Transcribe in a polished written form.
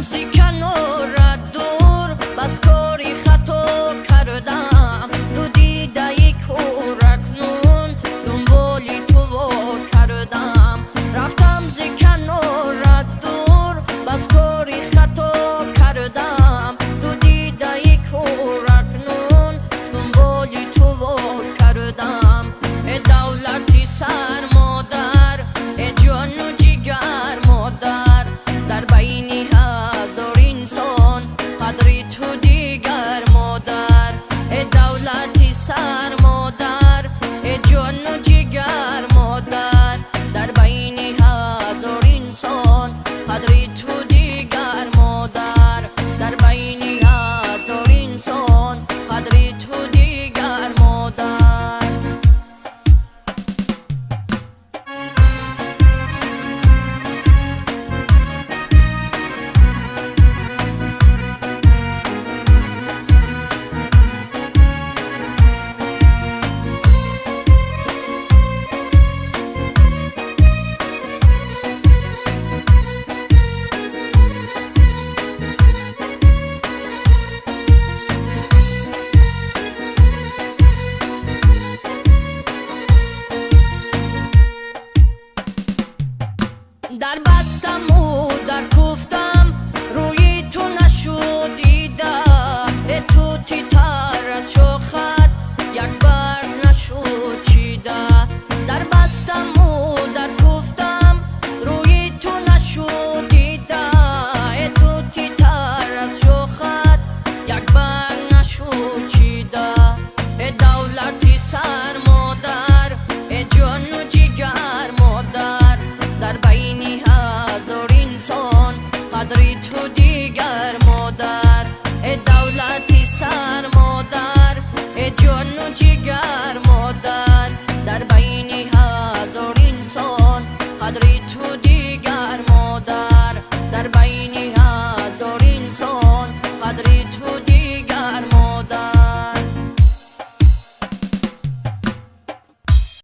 ز کنار دور بس کاری خطا کردم تو دیده کور اکنون دنبالی تو وا کردم رفتم ز کنار دور بس کاری خطا کردم تو دیده کور اکنون دنبالی تو وا کردم ای دولتی سر مادر ای جان و جگر مادر در بین هزار انسان قدری تو دیگر مادر ای دولتی سر مادر ای جان و جگر مادر در بین هزار انسان قدری تو دیگر مادر در بین هزار انسان قدری تو دیگر مادر در بستم و در کوفتم روی تو نشد دیده تو تیتر از شوخت یک بر نشد چیده در بستم و در کوفتم روی تو نشد دیده تو تیتر از شوخت یک بر نشد چیده ای دولتی سر مادر ای جان و جگر مادر در بین هزار انسان قدری تو دیگر مادر ای دولتی سر مادر ای جان